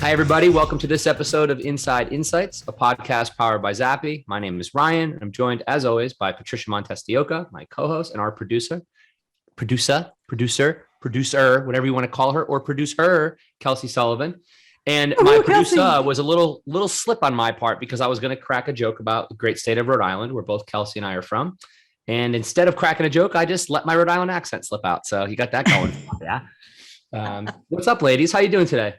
Hi, everybody. Welcome to this episode of Inside Insights, a podcast powered by Zappy. My name is Ryan. And I'm joined, as always, by Patricia Montestioca, my co-host and our producer, whatever you want to call her, or producer, Kelsey Sullivan. And my producer was a little slip on my part because I was going to crack a joke about the great state of Rhode Island, where both Kelsey and I are from. And instead of cracking a joke, I just let my Rhode Island accent slip out. So you got that going. Yeah. What's up, ladies? How you doing today?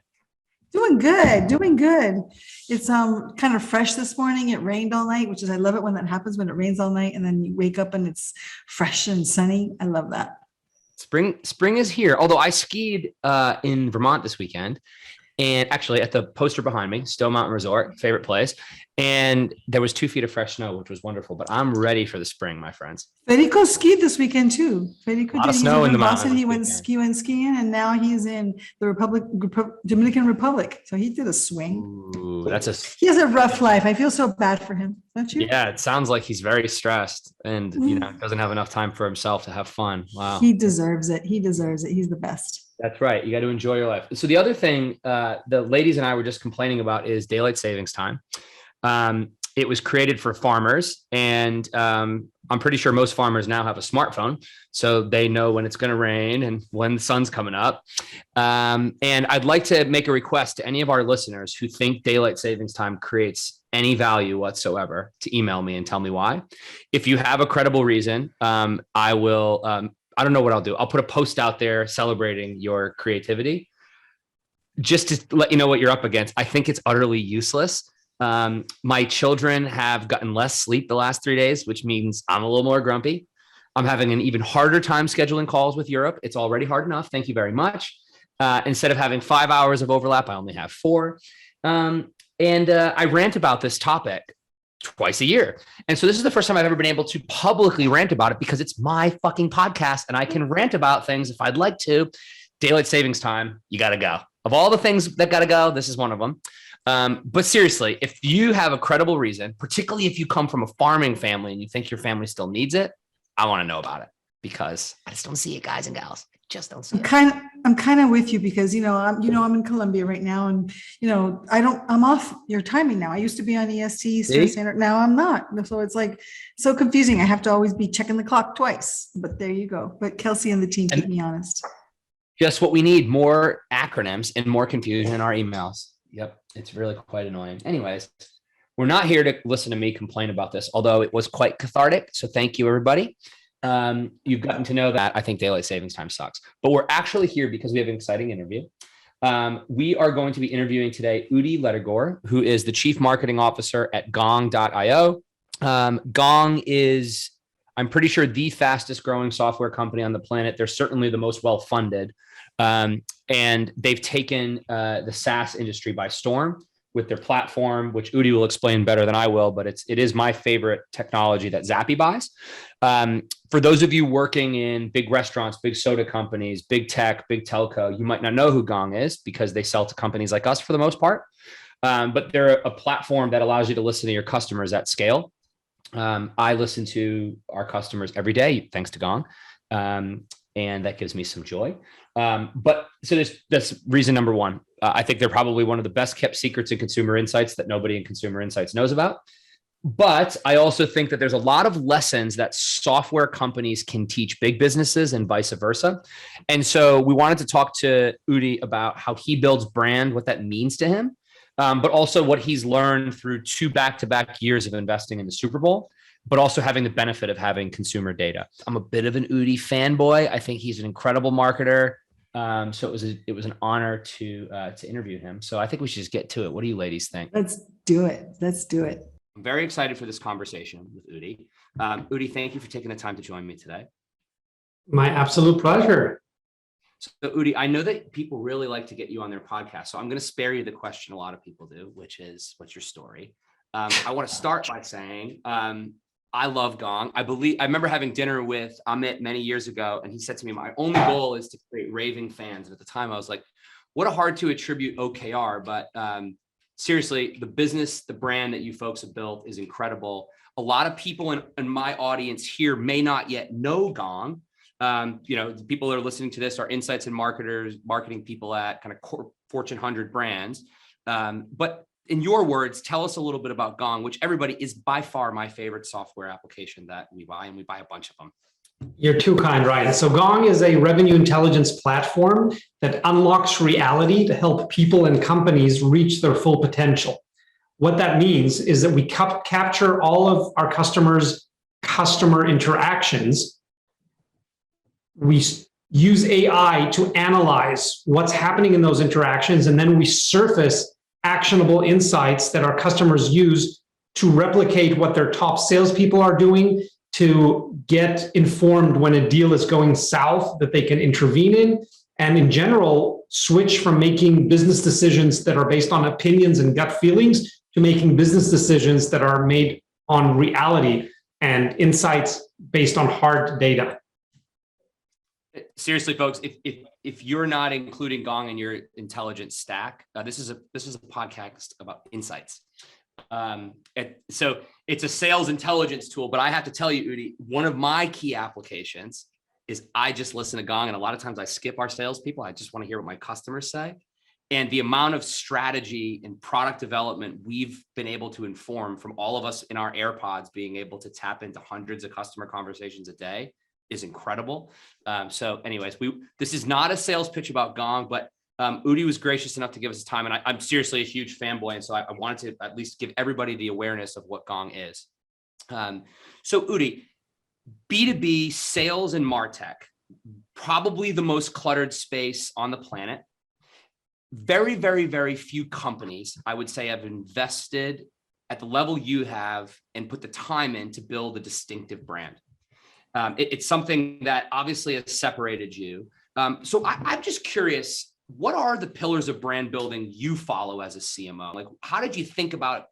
Doing good. It's kind of fresh this morning. It rained all night, which is, I love it when that happens, when it rains all night and then you wake up and it's fresh and sunny. I love that. Spring is here. Although I skied in Vermont this weekend, and actually at the poster behind me, Stowe Mountain Resort, favorite place. And there was 2 feet of fresh snow, which was wonderful. But I'm ready for the spring, my friends. Federico skied this weekend too. Federico, a lot of snow in the mountains. He went skiing, and now he's in the Dominican Republic. So he did a swing. Ooh, he has a rough life. I feel so bad for him, don't you? Yeah, it sounds like he's very stressed and doesn't have enough time for himself to have fun. Wow. He deserves it. He's the best. That's right. You got to enjoy your life. So the other thing the ladies and I were just complaining about is daylight savings time. It was created for farmers, and I'm pretty sure most farmers now have a smartphone, so they know when it's going to rain and when the sun's coming up. And I'd like to make a request to any of our listeners who think daylight savings time creates any value whatsoever to email me and tell me why. If you have a credible reason, I will. I don't know what I'll do. I'll put a post out there celebrating your creativity, just to let you know what you're up against. I think it's utterly useless. My children have gotten less sleep the last 3 days, which means I'm a little more grumpy. I'm having an even harder time scheduling calls with Europe. It's already hard enough. Thank you very much. Instead of having 5 hours of overlap, I only have 4. I rant about this topic twice a year. And so this is the first time I've ever been able to publicly rant about it because it's my fucking podcast and I can rant about things if I'd like to. Daylight savings time, you got to go. Of all the things that got to go, this is one of them. But seriously, if you have a credible reason, particularly if you come from a farming family and you think your family still needs it, I want to know about it because I just don't see it, guys and gals. I just don't see it. I'm kind of with you because, I'm in Colombia right now and, I'm off your timing now. I used to be on EST standard. Now I'm not. So it's like so confusing. I have to always be checking the clock twice, but there you go. But Kelsey and the team keep me honest. Just what we need, more acronyms and more confusion in our emails. Yep. It's really quite annoying. Anyways, we're not here to listen to me complain about this, although it was quite cathartic. So thank you, everybody. You've gotten to know that I think daylight savings time sucks, but we're actually here because we have an exciting interview. We are going to be interviewing today Udi Ledergor, who is the chief marketing officer at Gong.io. Gong is, I'm pretty sure, the fastest growing software company on the planet. They're certainly the most well-funded. And they've taken the SaaS industry by storm with their platform, which Udi will explain better than I will, but it is my favorite technology that Zappy buys. For those of you working in big restaurants, big soda companies, big tech, big telco, you might not know who Gong is because they sell to companies like us for the most part. But they're a platform that allows you to listen to your customers at scale. I listen to our customers every day, thanks to Gong. And that gives me some joy. But so that's reason number one. I think they're probably one of the best kept secrets in consumer insights that nobody in consumer insights knows about. But I also think that there's a lot of lessons that software companies can teach big businesses and vice versa. And so we wanted to talk to Udi about how he builds brand, what that means to him, but also what he's learned through 2 back-to-back years of investing in the Super Bowl, but also having the benefit of having consumer data. I'm a bit of an Udi fanboy. I think he's an incredible marketer. So it was an honor to interview him. So I think we should just get to it. What do you ladies think? Let's do it. I'm very excited for this conversation with Udi. Udi, thank you for taking the time to join me today. My absolute pleasure. So Udi, I know that people really like to get you on their podcast. So I'm going to spare you the question a lot of people do, which is, what's your story? I want to start by saying, I love Gong. I remember having dinner with Amit many years ago, and he said to me, my only goal is to create raving fans. And at the time I was like, what a hard to attribute OKR, but seriously, the business, the brand that you folks have built is incredible. A lot of people in my audience here may not yet know Gong. The people that are listening to this are insights and marketing people at kind of Fortune 100 brands. But in your words, tell us a little bit about Gong, which everybody is by far my favorite software application that we buy, and we buy a bunch of them. You're too kind, Ryan. So Gong is a revenue intelligence platform that unlocks reality to help people and companies reach their full potential. What that means is that we capture all of our customers' customer interactions. We use AI to analyze what's happening in those interactions, and then we surface actionable insights that our customers use to replicate what their top salespeople are doing, to get informed when a deal is going south that they can intervene in, and in general, switch from making business decisions that are based on opinions and gut feelings to making business decisions that are made on reality and insights based on hard data. Seriously, folks, if you're not including Gong in your intelligence stack, this is a podcast about insights. So it's a sales intelligence tool, but I have to tell you, Udi, one of my key applications is I just listen to Gong, and a lot of times I skip our salespeople. I just want to hear what my customers say. And the amount of strategy and product development we've been able to inform from all of us in our AirPods being able to tap into hundreds of customer conversations a day is incredible. So anyways, this is not a sales pitch about Gong, but Udi was gracious enough to give us his time, and I'm seriously a huge fanboy, and so I wanted to at least give everybody the awareness of what Gong is. So Udi, B2B sales and MarTech, probably the most cluttered space on the planet. Very, very, very few companies, I would say, have invested at the level you have and put the time in to build a distinctive brand. It's something that obviously has separated you. So I'm just curious, what are the pillars of brand building you follow as a CMO? Like, how did you think about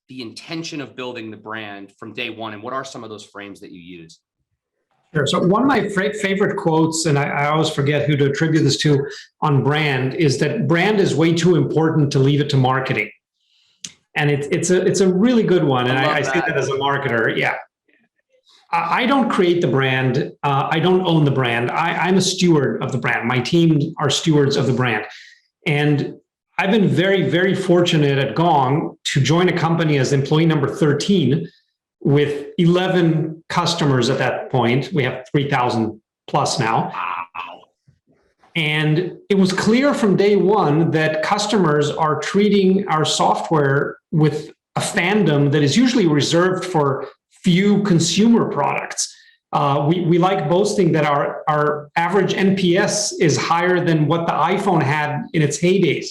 the intention of building the brand from day one, and what are some of those frames that you use? Sure. So one of my favorite quotes, and I always forget who to attribute this to on brand, is that brand is way too important to leave it to marketing. And it's a really good one. And I say that as a marketer. Yeah. I don't create the brand. I don't own the brand. I'm a steward of the brand. My team are stewards of the brand. And I've been very, very fortunate at Gong to join a company as employee number 13 with 11 customers at that point. We have 3,000 plus now. Wow. And it was clear from day one that customers are treating our software with a fandom that is usually reserved for few consumer products. We like boasting that our average NPS is higher than what the iPhone had in its heydays.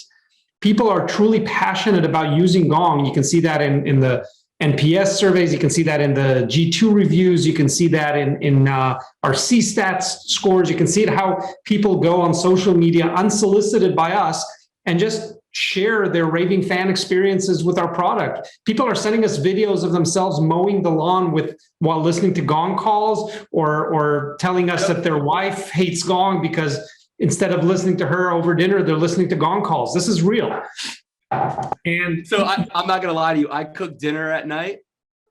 People are truly passionate about using Gong. You can see that in the NPS surveys. You can see that in the G2 reviews. You can see that in our CSAT scores. You can see it how people go on social media unsolicited by us and just share their raving fan experiences with our product. People are sending us videos of themselves mowing the lawn while listening to Gong calls, or telling us that their wife hates Gong because instead of listening to her over dinner, they're listening to Gong calls. This is real. And so I'm not going to lie to you. I cook dinner at night,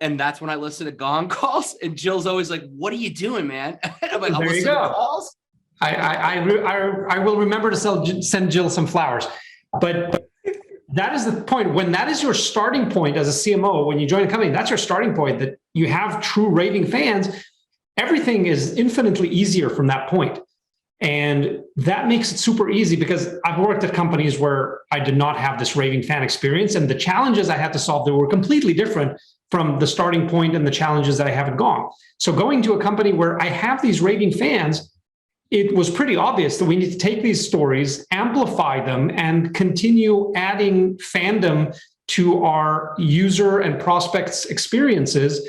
and that's when I listen to Gong calls. And Jill's always like, "What are you doing, man?" And I'm like, "I'm listening to calls." I will remember to send Jill some flowers. But that is the point. When that is your starting point as a CMO, when you join a company, that's your starting point, that you have true raving fans. Everything is infinitely easier from that point. And that makes it super easy, because I've worked at companies where I did not have this raving fan experience, and the challenges I had to solve, they were completely different from the starting point and the challenges that I have at Gong. So going to a company where I have these raving fans, it was pretty obvious that we need to take these stories, amplify them, and continue adding fandom to our user and prospects' experiences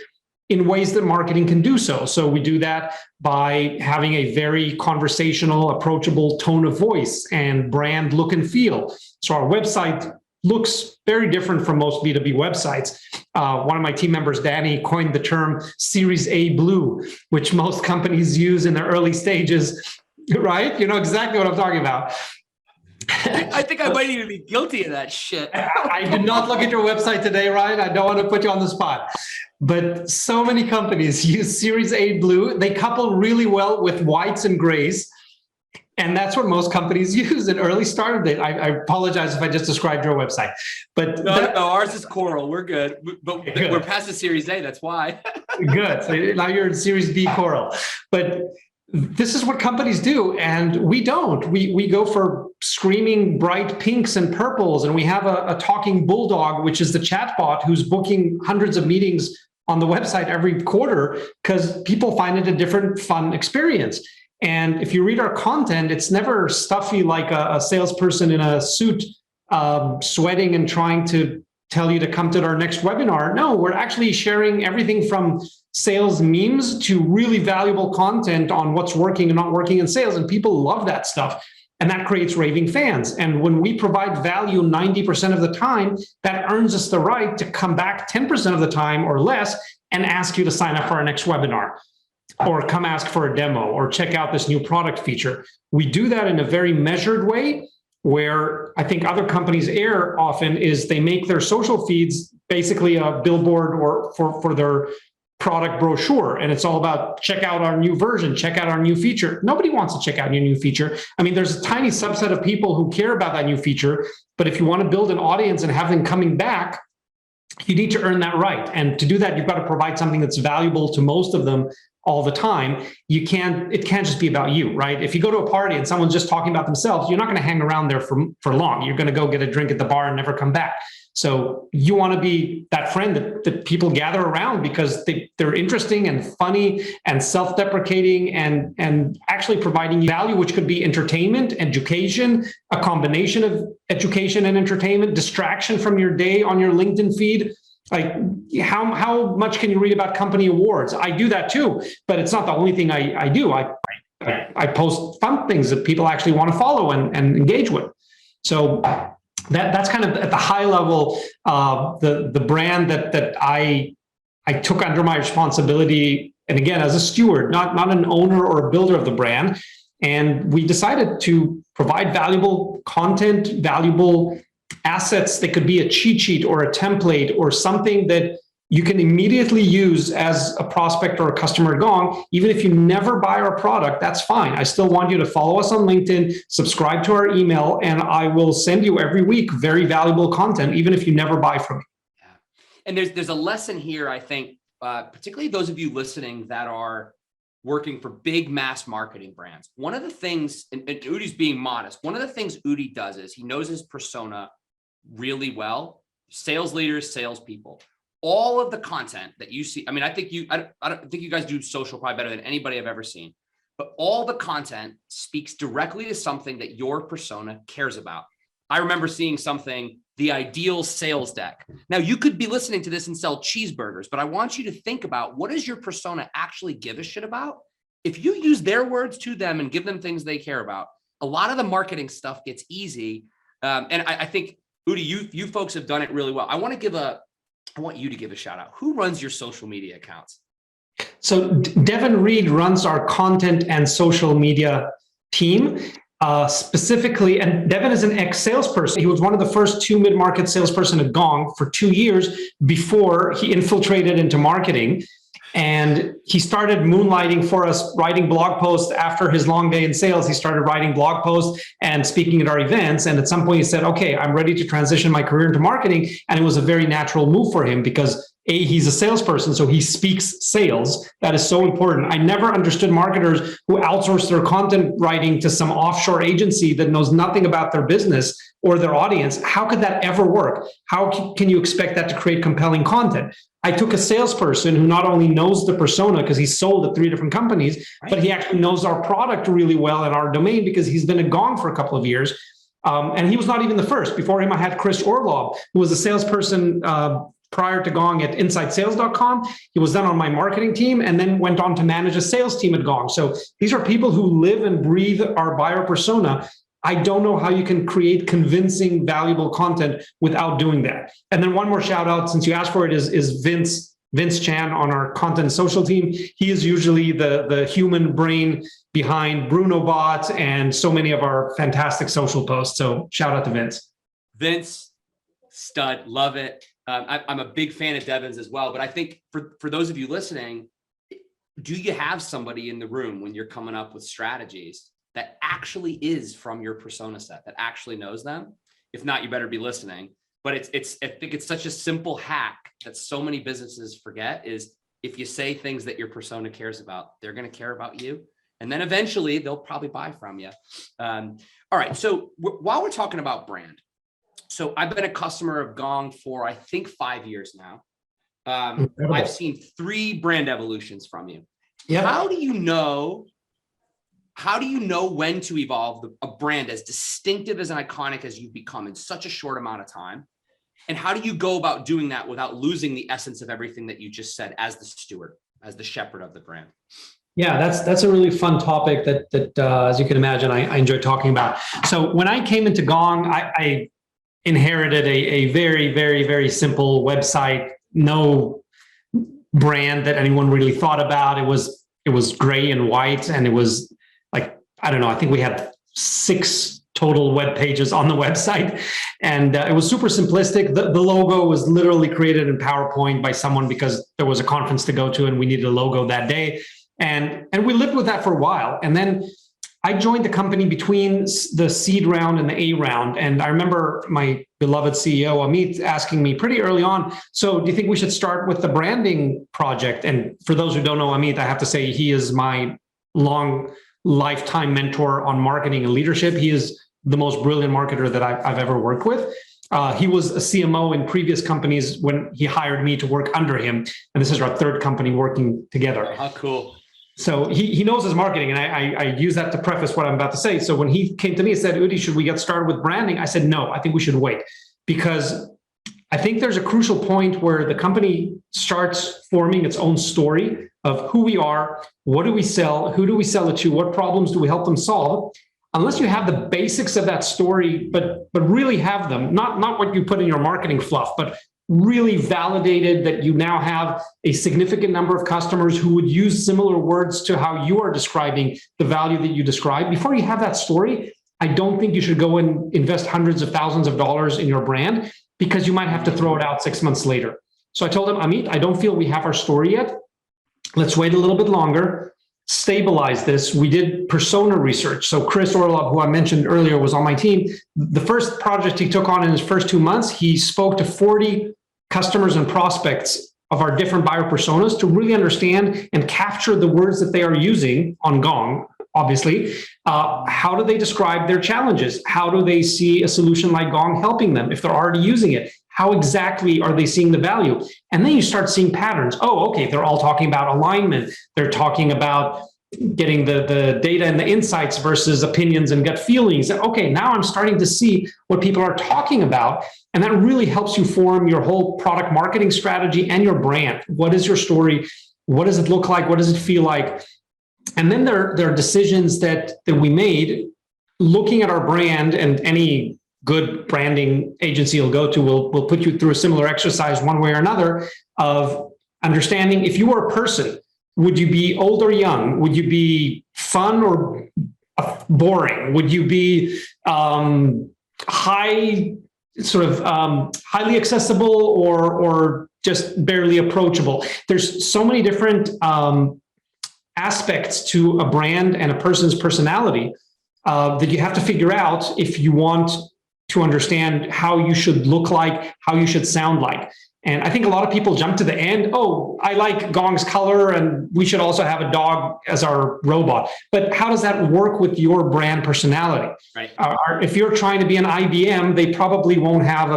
in ways that marketing can do so. So we do that by having a very conversational, approachable tone of voice and brand look and feel. So our website looks very different from most B2B websites. One of my team members, Danny, coined the term Series A blue, which most companies use in their early stages, right? You know exactly what I'm talking about. I think I might even be guilty of that shit. I did not look at your website today, Ryan. I don't want to put you on the spot. But so many companies use Series A blue. They couple really well with whites and grays. And that's what most companies use in early startup days. I apologize if I just described your website, but no, ours is Coral. We're good, but good. We're past the Series A. That's why. Good. So now you're in Series B Coral, but this is what companies do, and we don't. We go for screaming bright pinks and purples, and we have a talking bulldog, which is the chatbot who's booking hundreds of meetings on the website every quarter because people find it a different, fun experience. And if you read our content, it's never stuffy like a salesperson in a suit sweating and trying to tell you to come to our next webinar. No, we're actually sharing everything from sales memes to really valuable content on what's working and not working in sales. And people love that stuff. And that creates raving fans. And when we provide value 90% of the time, that earns us the right to come back 10% of the time or less and ask you to sign up for our next webinar, or come ask for a demo, or check out this new product feature. We do that in a very measured way, where I think other companies err often is they make their social feeds basically a billboard or for their product brochure. And it's all about check out our new version, check out our new feature. Nobody wants to check out your new feature. I mean, there's a tiny subset of people who care about that new feature, but if you want to build an audience and have them coming back, you need to earn that right. And to do that, you've got to provide something that's valuable to most of them all the time. It can't just be about you, right? If you go to a party and someone's just talking about themselves, you're not going to hang around there for long. You're going to go get a drink at the bar and never come back. So you want to be that friend that people gather around because they're interesting and funny and self-deprecating and actually providing you value, which could be entertainment, education, a combination of education and entertainment, distraction from your day on your LinkedIn feed. Like how much can you read about company awards? I do that too, but it's not the only thing I do. I post fun things that people actually want to follow and engage with. So that's kind of at the high level, the brand that I took under my responsibility. And again, as a steward, not an owner or a builder of the brand. And we decided to provide valuable content, valuable assets that could be a cheat sheet or a template or something that you can immediately use as a prospect or a customer at Gong. Even if you never buy our product, that's fine. I still want you to follow us on LinkedIn, subscribe to our email, and I will send you every week very valuable content, even if you never buy from me. Yeah. And there's a lesson here, I think, particularly those of you listening that are working for big mass marketing brands. One of the things, and Udi's being modest, one of the things Udi does is he knows his persona really well. Sales leaders, salespeople. All of the content that you see, I mean, I don't think you guys do social probably better than anybody I've ever seen, but all the content speaks directly to something that your persona cares about. I remember seeing something, the ideal sales deck. Now you could be listening to this and sell cheeseburgers, but I want you to think about, what does your persona actually give a shit about? If you use their words to them and give them things they care about, a lot of the marketing stuff gets easy. And I think, Udi, you folks have done it really well. I want you to give a shout out. Who runs your social media accounts? So Devin Reed runs our content and social media team specifically. And Devin is an ex-salesperson. He was one of the first 2 mid-market salesperson at Gong for 2 years before he infiltrated into marketing. And he started moonlighting for us, writing blog posts after his long day in sales. He started writing blog posts and speaking at our events. And at some point he said, okay, I'm ready to transition my career into marketing. And it was a very natural move for him because he's a salesperson, so he speaks sales. That is so important. I never understood marketers who outsource their content writing to some offshore agency that knows nothing about their business or their audience. How could that ever work? How can you expect that to create compelling content? I took a salesperson who not only knows the persona because he's sold at 3 different companies, but he actually knows our product really well and our domain because he's been at Gong for a couple of years. And he was not even the first. Before him, I had Chris Orlov, who was a salesperson prior to Gong at InsideSales.com. He was then on my marketing team and then went on to manage a sales team at Gong. So these are people who live and breathe our buyer persona. I don't know how you can create convincing, valuable content without doing that. And then one more shout out, since you asked for it, is Vince Chan on our content and social team. He is usually the human brain behind Bruno Bot and so many of our fantastic social posts. So shout out to Vince. Vince, stud, love it. I'm a big fan of Devin's as well, but I think for those of you listening, do you have somebody in the room when you're coming up with strategies that actually is from your persona set, that actually knows them? If not, you better be listening. But I think it's such a simple hack that so many businesses forget, is if you say things that your persona cares about, they're going to care about you. And then eventually they'll probably buy from you. All right. So while we're talking about brand, so I've been a customer of Gong for, I think, 5 years now. I've seen 3 brand evolutions from you. Yeah. How do you know when to evolve a brand as distinctive, as iconic as you've become in such a short amount of time? And how do you go about doing that without losing the essence of everything that you just said as the steward, as the shepherd of the brand? Yeah, that's a really fun topic that as you can imagine, I enjoy talking about. So when I came into Gong, I inherited a very, very, very simple website, no brand that anyone really thought about. It was gray and white, and it was like, I don't know, I think we had 6 total web pages on the website, and it was super simplistic. The logo was literally created in PowerPoint by someone because there was a conference to go to and we needed a logo that day. And we lived with that for a while. And then I joined the company between the seed round and the A round. And I remember my beloved CEO, Amit, asking me pretty early on, so do you think we should start with the branding project? And for those who don't know Amit, I have to say he is my long lifetime mentor on marketing and leadership. He is the most brilliant marketer that I've ever worked with. He was a CMO in previous companies when he hired me to work under him. And this is our 3rd company working together. How cool. So he knows his marketing, and I use that to preface what I'm about to say. So when he came to me and said, Udi, should we get started with branding? I said, no, I think we should wait, because I think there's a crucial point where the company starts forming its own story of who we are, what do we sell, who do we sell it to, what problems do we help them solve. Unless you have the basics of that story, but really have them, not what you put in your marketing fluff, but really validated that you now have a significant number of customers who would use similar words to how you are describing the value that you describe. Before you have that story, I don't think you should go and invest hundreds of thousands of dollars in your brand, because you might have to throw it out 6 months later. So I told him, Amit, I don't feel we have our story yet. Let's wait a little bit longer, stabilize this. We did persona research. So Chris Orlov, who I mentioned earlier, was on my team. The first project he took on in his first 2 months, he spoke to 40 customers and prospects of our different buyer personas to really understand and capture the words that they are using on Gong, obviously. How do they describe their challenges? How do they see a solution like Gong helping them if they're already using it? How exactly are they seeing the value? And then you start seeing patterns. Oh, okay, they're all talking about alignment. They're talking about getting the data and the insights versus opinions and gut feelings. Okay, now I'm starting to see what people are talking about. And that really helps you form your whole product marketing strategy and your brand. What is your story? What does it look like? What does it feel like? And then there are decisions that we made looking at our brand, and any good branding agency you'll go to will put you through a similar exercise one way or another of understanding if you were a person, would you be old or young? Would you be fun or boring? Would you be highly accessible or just barely approachable? There's so many different aspects to a brand and a person's personality that you have to figure out if you want to understand how you should look like, how you should sound like. And I think a lot of people jump to the end. Oh, I like Gong's color, and we should also have a dog as our robot. But how does that work with your brand personality? Right. If you're trying to be an IBM, they probably won't have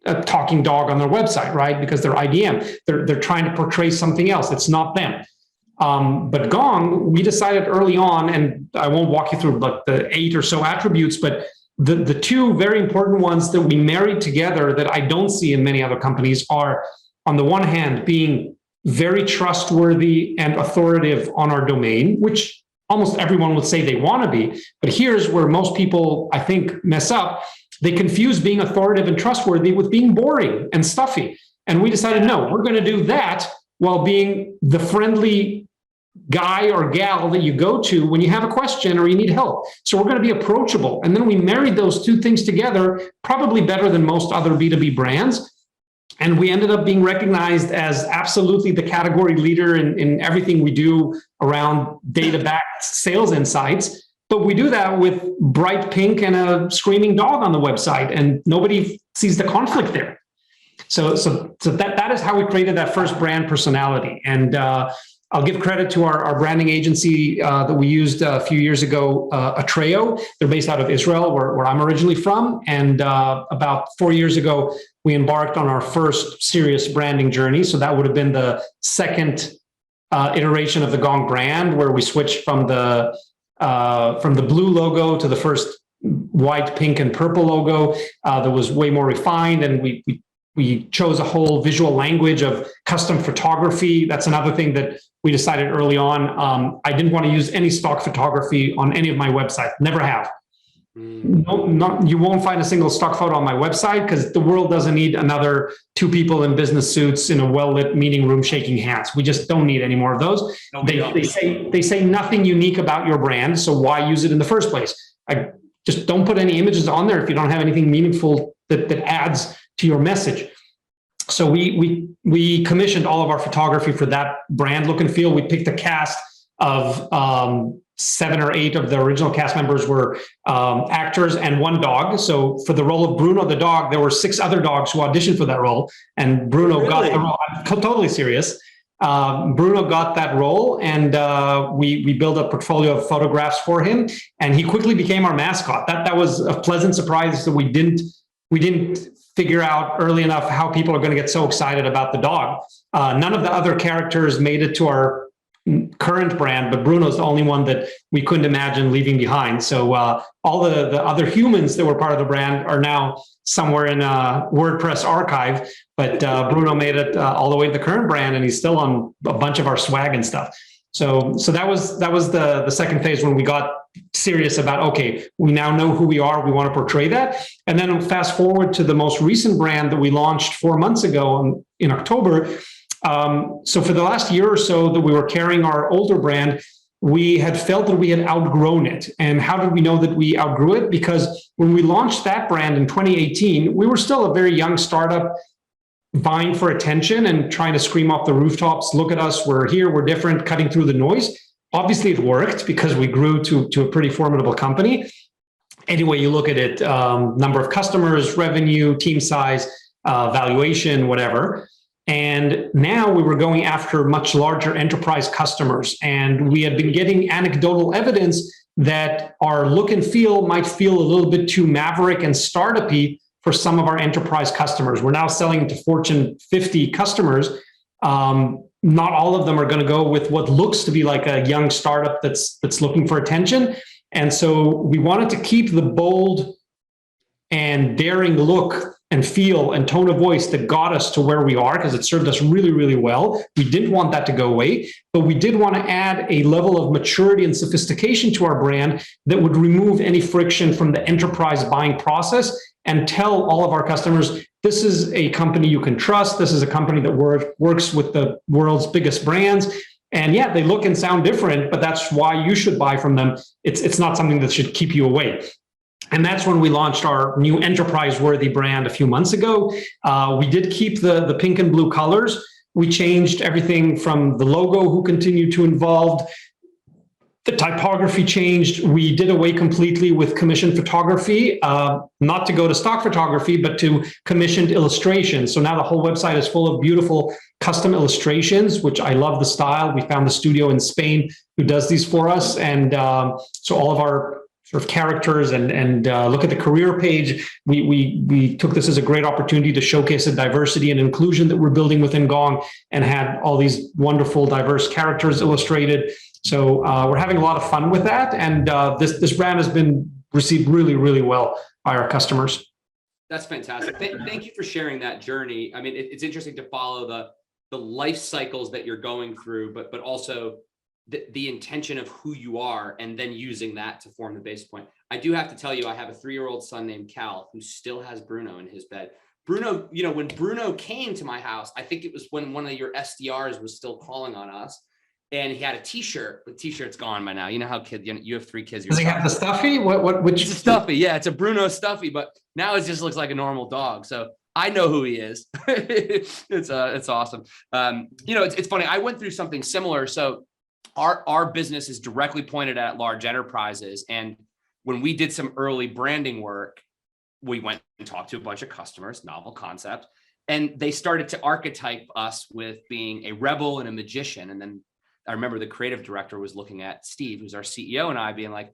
a talking dog on their website, right? Because they're IBM. They're trying to portray something else. It's not them. But Gong, we decided early on, and I won't walk you through like the 8 or so attributes, but the 2 very important ones that we married together that I don't see in many other companies are, on the one hand, being very trustworthy and authoritative on our domain, which almost everyone would say they want to be. But here's where most people, I think, mess up. They confuse being authoritative and trustworthy with being boring and stuffy. And we decided, no, we're going to do that while being the friendly guy or gal that you go to when you have a question or you need help. So we're going to be approachable. And then we married those 2 things together, probably better than most other B2B brands. And we ended up being recognized as absolutely the category leader in everything we do around data-backed sales insights. But we do that with bright pink and a screaming dog on the website, and nobody sees the conflict there. So that is how we created that first brand personality. And I'll give credit to our branding agency that we used a few years ago, Atreo. They're based out of Israel, where I'm originally from. And about 4 years ago, we embarked on our first serious branding journey. So that would have been the second iteration of the Gong brand, where we switched from the blue logo to the first white, pink, and purple logo that was way more refined. And we chose a whole visual language of custom photography. That's another thing that we decided early on. I didn't want to use any stock photography on any of my websites. Never have. No, you won't find a single stock photo on my website, because the world doesn't need another 2 people in business suits in a well-lit meeting room shaking hands. We just don't need any more of those. They say nothing unique about your brand, so why use it in the first place? I just don't put any images on there if you don't have anything meaningful that adds to your message. So we commissioned all of our photography for that brand look and feel. We picked a cast of 7 or 8 of the original cast members were actors and 1 dog. So for the role of Bruno the dog, there were 6 other dogs who auditioned for that role, and Bruno got the role. I'm totally serious. Bruno got that role, and we built a portfolio of photographs for him, and he quickly became our mascot. That was a pleasant surprise that we didn't figure out early enough how people are going to get so excited about the dog. None of the other characters made it to our current brand, but Bruno's the only one that we couldn't imagine leaving behind. So all the other humans that were part of the brand are now somewhere in a WordPress archive, but Bruno made it all the way to the current brand, and he's still on a bunch of our swag and stuff. So that was the second phase, when we got serious about, okay, we now know who we are, we want to portray that. And then fast forward to the most recent brand that we launched 4 months ago in October. So for the last year or so that we were carrying our older brand, we had felt that we had outgrown it. And how did we know that we outgrew it? Because when we launched that brand in 2018, we were still a very young startup, vying for attention and trying to scream off the rooftops, look at us, we're here, we're different, cutting through the noise. Obviously it worked, because we grew to a pretty formidable company. Anyway, you look at it, number of customers, revenue, team size, valuation, whatever. And now we were going after much larger enterprise customers. And we had been getting anecdotal evidence that our look and feel might feel a little bit too maverick and startup-y for some of our enterprise customers. We're now selling to Fortune 50 customers. Not all of them are going to go with what looks to be like a young startup that's looking for attention. And so we wanted to keep the bold and daring look and feel and tone of voice that got us to where we are, because it served us really, really well. We didn't want that to go away, but we did want to add a level of maturity and sophistication to our brand that would remove any friction from the enterprise buying process and tell all of our customers, this is a company you can trust. This is a company that works with the world's biggest brands. And yeah, they look and sound different, but that's why you should buy from them. It's not something that should keep you away. And that's when we launched our new enterprise-worthy brand a few months ago. We did keep the pink and blue colors. We changed everything from the logo, who continued to evolve. The typography changed. We did away completely with commissioned photography, not to go to stock photography, but to commissioned illustrations. So now the whole website is full of beautiful custom illustrations, which I love the style. We found the studio in Spain who does these for us. And so all of our sort of characters and look at the career page. We took this as a great opportunity to showcase the diversity and inclusion that we're building within Gong, and had all these wonderful, diverse characters illustrated. So we're having a lot of fun with that. And this brand has been received really, really well by our customers. That's fantastic. Thank you for sharing that journey. I mean, it's interesting to follow the life cycles that you're going through, but also the intention of who you are, and then using that to form the base point. I do have to tell you, I have a 3-year-old son named Cal who still has Bruno in his bed. Bruno, when Bruno came to my house, I think it was when one of your SDRs was still calling on us, and he had a t-shirt. The t-shirt's gone by now. You know how kids, you have 3 kids. Does he have the stuffy? Which? It's a stuffy. Yeah, it's a Bruno stuffy, but now it just looks like a normal dog. So I know who he is. It's awesome. It's funny. I went through something similar. So our business is directly pointed at large enterprises. And when we did some early branding work, we went and talked to a bunch of customers, novel concept, and they started to archetype us with being a rebel and a magician. And then I remember the creative director was looking at Steve, who's our CEO, and I being like,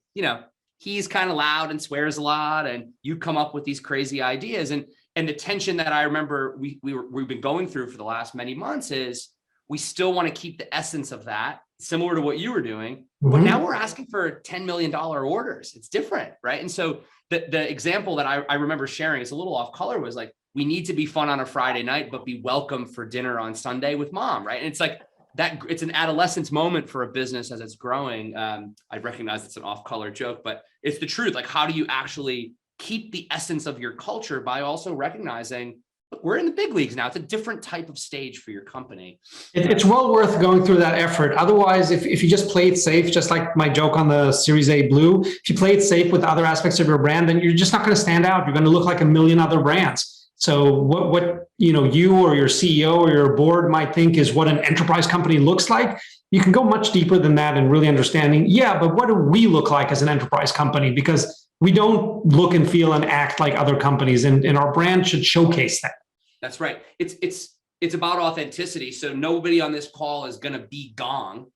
he's kind of loud and swears a lot, and you come up with these crazy ideas. And the tension that I remember we've been going through for the last many months is we still want to keep the essence of that, similar to what you were doing, but now we're asking for $10 million orders. It's different, right? And so the example that I remember sharing, it's a little off color, was like, we need to be fun on a Friday night, but be welcome for dinner on Sunday with mom, right? And it's like that, it's an adolescence moment for a business as it's growing. I recognize it's an off color joke, but it's the truth. Like, how do you actually keep the essence of your culture by also recognizing, look, we're in the big leagues now. It's a different type of stage for your company. It's well worth going through that effort. Otherwise, if you just play it safe, just like my joke on the Series A Blue, if you play it safe with other aspects of your brand, then you're just not going to stand out. You're going to look like a million other brands. So what you or your CEO or your board might think is what an enterprise company looks like, you can go much deeper than that and really understanding, but what do we look like as an enterprise company? Because we don't look and feel and act like other companies, and our brand should showcase that. That's right. It's about authenticity. So nobody on this call is going to be Gong.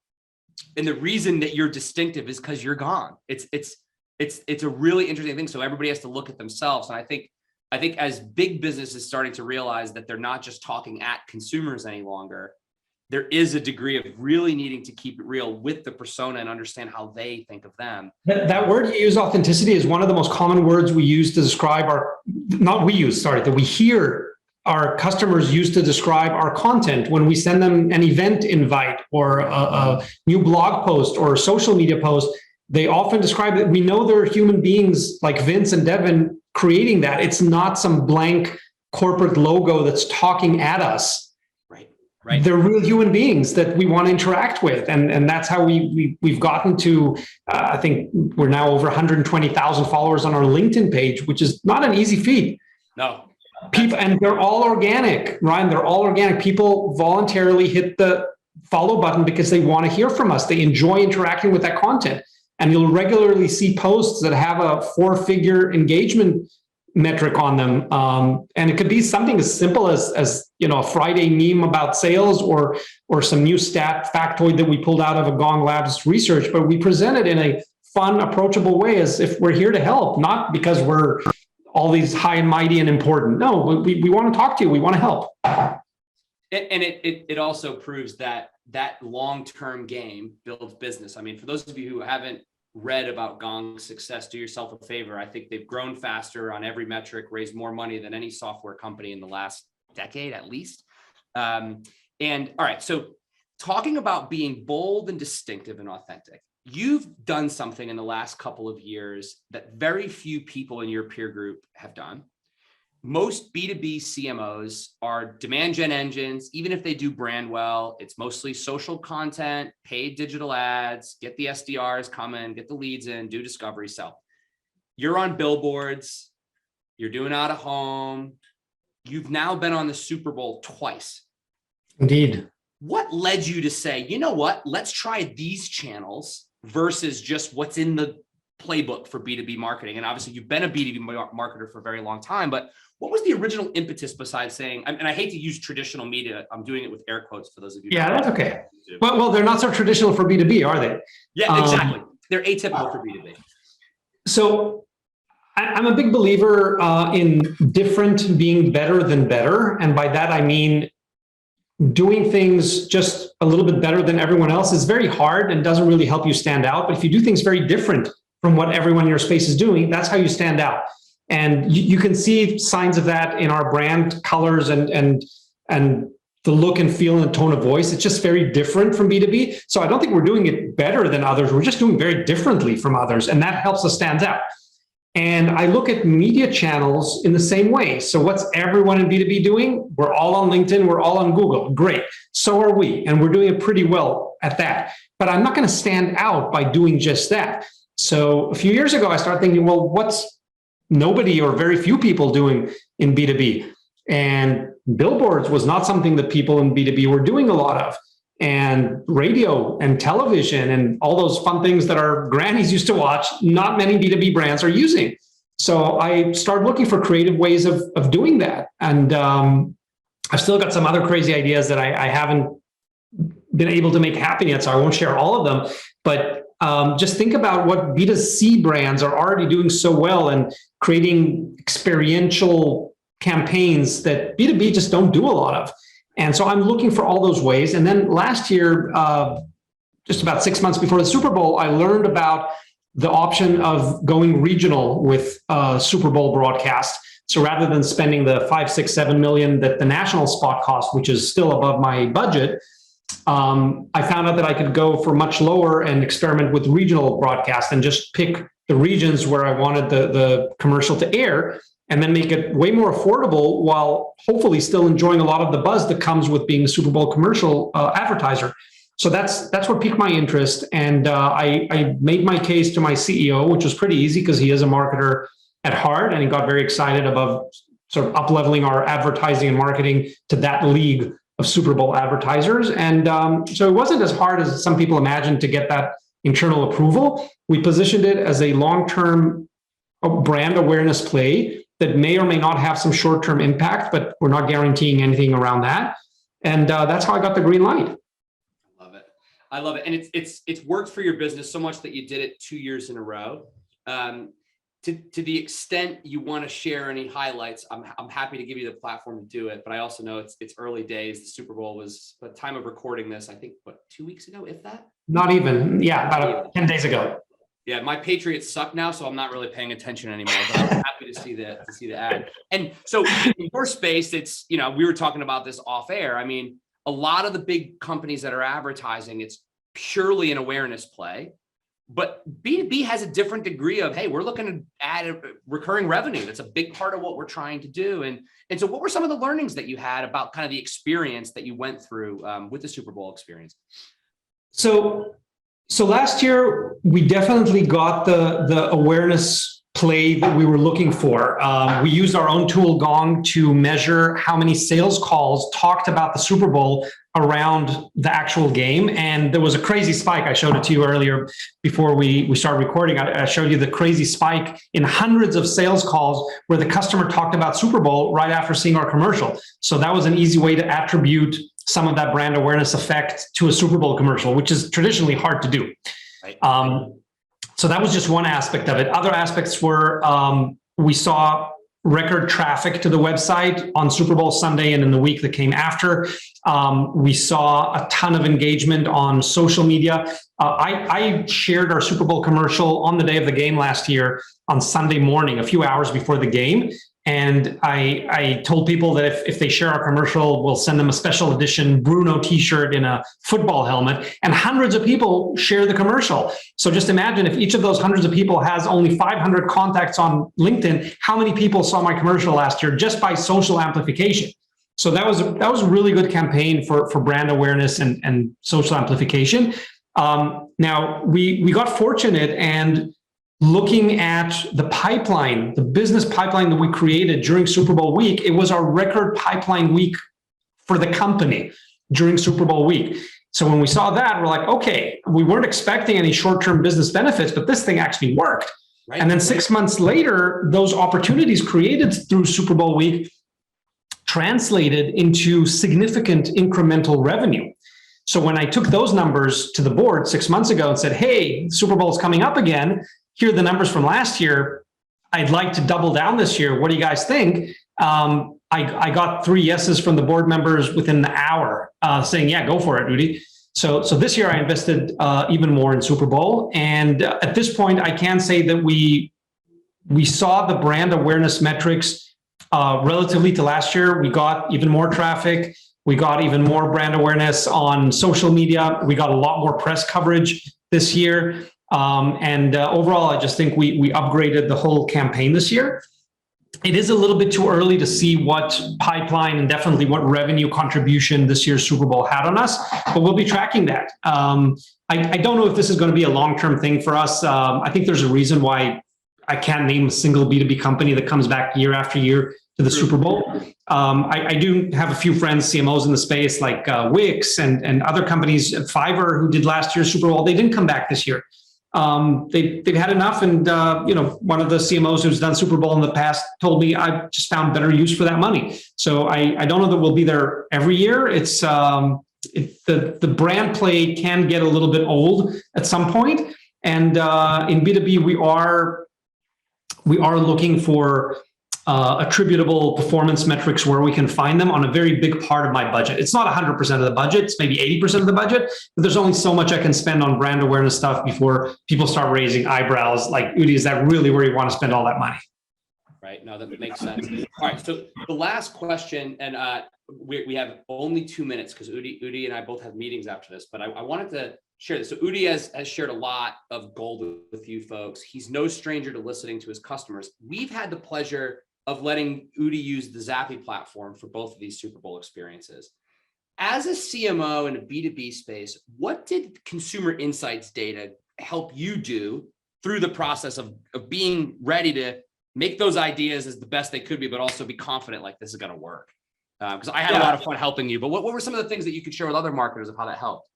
And the reason that you're distinctive is because you're Gong. It's a really interesting thing. So everybody has to look at themselves. And I think as big business is starting to realize that they're not just talking at consumers any longer, there is a degree of really needing to keep it real with the persona and understand how they think of them. That word you use, authenticity, is one of the most common words we use to describe that we hear our customers use to describe our content when we send them an event invite or a new blog post or a social media post. They often describe it. We know they're human beings like Vince and Devin creating that. It's not some blank corporate logo that's talking at us. Right. They're real human beings that we want to interact with. And that's how we've gotten to, I think we're now over 120,000 followers on our LinkedIn page, which is not an easy feat. No. People, and they're all organic, Ryan. They're all organic. People voluntarily hit the follow button because they want to hear from us. They enjoy interacting with that content. And you'll regularly see posts that have a 4-figure engagement metric on them. And it could be something as simple as a Friday meme about sales or some new factoid that we pulled out of a Gong Labs research, but we present it in a fun, approachable way as if we're here to help, not because we're all these high and mighty and important. No, we want to talk to you. We want to help. And it also proves that long-term game builds business. I mean, for those of you who haven't read about Gong's success, do yourself a favor. I think they've grown faster on every metric, raised more money than any software company in the last decade, at least. And all right, so talking about being bold and distinctive and authentic, you've done something in the last couple of years that very few people in your peer group have done. Most B2B CMOs are demand gen engines. Even if they do brand well, it's mostly social content, paid digital ads, get the SDRs come in, get the leads in, do discovery, sell. You're on billboards, you're doing out of home. You've now been on the Super Bowl twice. Indeed. What led you to say, you know what, let's try these channels versus just what's in the playbook for B2B marketing? And obviously you've been a B2B marketer for a very long time, but what was the original impetus besides saying, and I hate to use traditional media, I'm doing it with air quotes for those of you. Yeah, that's okay. Well, they're not so traditional for B2B, are they? Yeah, exactly. They're atypical for B2B. So I'm a big believer in different being better than better. And by that, I mean, doing things just a little bit better than everyone else is very hard and doesn't really help you stand out. But if you do things very different from what everyone in your space is doing, that's how you stand out. And you can see signs of that in our brand colors and the look and feel and tone of voice. It's just very different from B2B. So I don't think we're doing it better than others. We're just doing very differently from others. And that helps us stand out. And I look at media channels in the same way. So what's everyone in B2B doing? We're all on LinkedIn. We're all on Google. Great. So are we. And we're doing it pretty well at that. But I'm not going to stand out by doing just that. So a few years ago, I started thinking, well, what's nobody or very few people doing in B2B? And billboards was not something that people in B2B were doing a lot of. and radio and television and all those fun things that our grannies used to watch, not many B2B brands are using. So I started looking for creative ways of doing that. And I've still got some other crazy ideas that I haven't been able to make happen yet, so I won't share all of them. But just think about what B2C brands are already doing so well and creating experiential campaigns that B2B just don't do a lot of. And so I'm looking for all those ways. And then last year, just about 6 months before the Super Bowl, I learned about the option of going regional with Super Bowl broadcast. So rather than spending the 5, 6, 7 million that the national spot cost, which is still above my budget, I found out that I could go for much lower and experiment with regional broadcast and just pick the regions where I wanted the commercial to air, and then make it way more affordable while hopefully still enjoying a lot of the buzz that comes with being a Super Bowl commercial advertiser. So that's what piqued my interest. And I made my case to my CEO, which was pretty easy because he is a marketer at heart, and he got very excited about sort of up-leveling our advertising and marketing to that league of Super Bowl advertisers. And so it wasn't as hard as some people imagined to get that internal approval. We positioned it as a long-term brand awareness play that may or may not have some short-term impact, but we're not guaranteeing anything around that. And that's how I got the green light. I love it. And it's worked for your business so much that you did it 2 years in a row. To the extent you want to share any highlights, I'm happy to give you the platform to do it. But I also know it's early days. The Super Bowl was, by the time of recording this, I think, 2 weeks ago, if that? Not even. Yeah, about 10 days ago. Yeah, my Patriots suck now, so I'm not really paying attention anymore. But I'm happy to see the ad. And so in your space, it's, we were talking about this off air. I mean, a lot of the big companies that are advertising, it's purely an awareness play. But B2B has a different degree of, hey, we're looking to add recurring revenue. That's a big part of what we're trying to do. And so what were some of the learnings that you had about kind of the experience that you went through with the Super Bowl experience? So last year, we definitely got the awareness play that we were looking for. We used our own tool, Gong, to measure how many sales calls talked about the Super Bowl around the actual game. And there was a crazy spike. I showed it to you earlier before we started recording. I showed you the crazy spike in hundreds of sales calls where the customer talked about Super Bowl right after seeing our commercial. So that was an easy way to attribute some of that brand awareness effect to a Super Bowl commercial, which is traditionally hard to do. Right. So that was just one aspect of it. Other aspects were we saw record traffic to the website on Super Bowl Sunday and in the week that came after. We saw a ton of engagement on social media. I shared our Super Bowl commercial on the day of the game last year on Sunday morning, a few hours before the game. And I told people that if they share our commercial, we'll send them a special edition Bruno t-shirt in a football helmet. And hundreds of people share the commercial. So just imagine if each of those hundreds of people has only 500 contacts on LinkedIn, how many people saw my commercial last year just by social amplification? So that was a really good campaign for brand awareness and social amplification. Now we got fortunate, and looking at the pipeline, the business pipeline that we created during Super Bowl week, it was our record pipeline week for the company during Super Bowl week. So when we saw that, we're like, okay, we weren't expecting any short-term business benefits, but this thing actually worked. Right. And then 6 months later, those opportunities created through Super Bowl week translated into significant incremental revenue. So when I took those numbers to the board 6 months ago and said, hey, Super Bowl is coming up again, here are the numbers from last year. I'd like to double down this year. What do you guys think? I got 3 yeses from the board members within the hour saying, yeah, go for it, Udi. So this year I invested even more in Super Bowl. And at this point, I can say that we saw the brand awareness metrics relatively to last year. We got even more traffic. We got even more brand awareness on social media. We got a lot more press coverage this year. And overall, I just think we upgraded the whole campaign this year. It is a little bit too early to see what pipeline and definitely what revenue contribution this year's Super Bowl had on us, but we'll be tracking that. I don't know if this is going to be a long-term thing for us. I think there's a reason why I can't name a single B2B company that comes back year after year to the Super Bowl. I do have a few friends, CMOs in the space, like Wix and other companies, Fiverr, who did last year's Super Bowl. They didn't come back this year. They've had enough. And, one of the CMOs who's done Super Bowl in the past told me I just found better use for that money. So I don't know that we'll be there every year. It's the brand play can get a little bit old at some point. And in B2B, we are looking for attributable performance metrics where we can find them on a very big part of my budget. It's not 100% of the budget, it's maybe 80% of the budget, but there's only so much I can spend on brand awareness stuff before people start raising eyebrows like, Udi, is that really where you want to spend all that money? Right, no, that makes sense. All right, so the last question, and we have only 2 minutes because Udi and I both have meetings after this, but I wanted to share this. So Udi has shared a lot of gold with you folks. He's no stranger to listening to his customers. We've had the pleasure of letting Udi use the Zappy platform for both of these Super Bowl experiences. As a CMO in a B2B space, what did consumer insights data help you do through the process of being ready to make those ideas as the best they could be, but also be confident like this is going to work? Because I had a lot of fun helping you, but what were some of the things that you could share with other marketers of how that helped?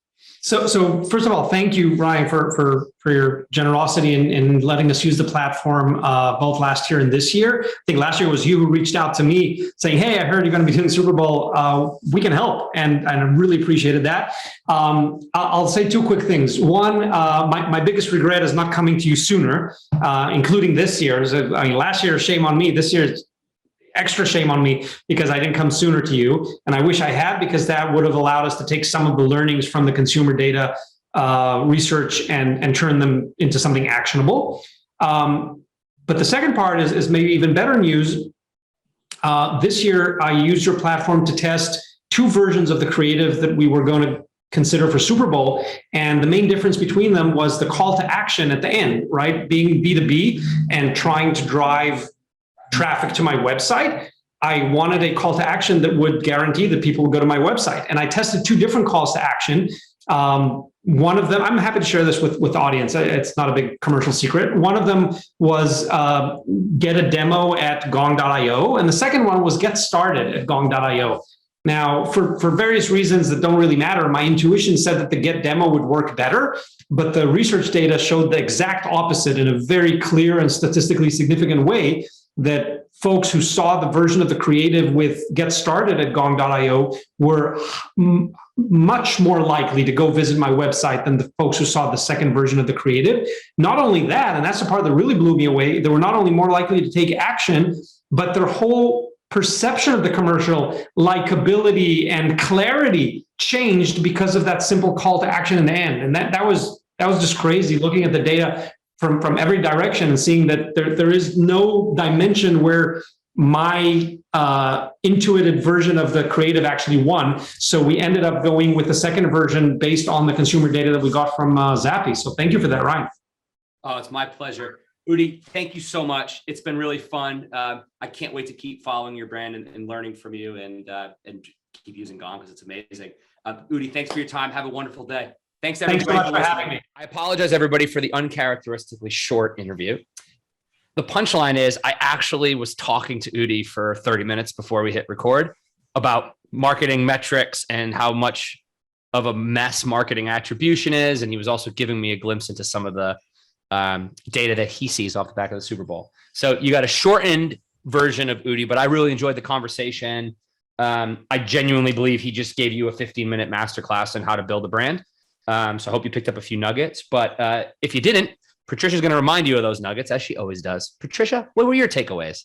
So first of all, thank you, Ryan, for your generosity in letting us use the platform both last year and this year. I think last year was you who reached out to me saying, hey, I heard you're going to be doing Super Bowl. We can help. And I really appreciated that. I'll say two quick things. One, my biggest regret is not coming to you sooner, including this year. Last year, shame on me. This year, extra shame on me because I didn't come sooner to you. And I wish I had, because that would have allowed us to take some of the learnings from the consumer data research and turn them into something actionable. But the second part is maybe even better news. This year, I used your platform to test two versions of the creative that we were going to consider for Super Bowl. And the main difference between them was the call to action at the end, right? Being B2B and trying to drive traffic to my website, I wanted a call to action that would guarantee that people would go to my website. And I tested two different calls to action. One of them, I'm happy to share this with the audience. It's not a big commercial secret. One of them was get a demo at gong.io. And the second one was get started at gong.io. Now, for various reasons that don't really matter, my intuition said that the get demo would work better, but the research data showed the exact opposite in a very clear and statistically significant way, that folks who saw the version of the creative with get started at gong.io were much more likely to go visit my website than the folks who saw the second version of the creative. Not only that, and that's the part that really blew me away, they were not only more likely to take action, but their whole perception of the commercial, likability and clarity changed because of that simple call to action in the end. And that was just crazy, looking at the data from every direction and seeing that there is no dimension where my intuitive version of the creative actually won. So we ended up going with the second version based on the consumer data that we got from Zappy. So thank you for that, Ryan. Oh, it's my pleasure. Udi, thank you so much. It's been really fun. I can't wait to keep following your brand and learning from you and keep using Gong because it's amazing. Udi, thanks for your time. Have a wonderful day. Thanks everybody so much for having me. I apologize everybody for the uncharacteristically short interview. The punchline is I actually was talking to Udi for 30 minutes before we hit record about marketing metrics and how much of a mess marketing attribution is. And he was also giving me a glimpse into some of the data that he sees off the back of the Super Bowl. So you got a shortened version of Udi, but I really enjoyed the conversation. I genuinely believe he just gave you a 15-minute masterclass on how to build a brand. So I hope you picked up a few nuggets, but if you didn't, Patricia's going to remind you of those nuggets as she always does. Patricia, what were your takeaways?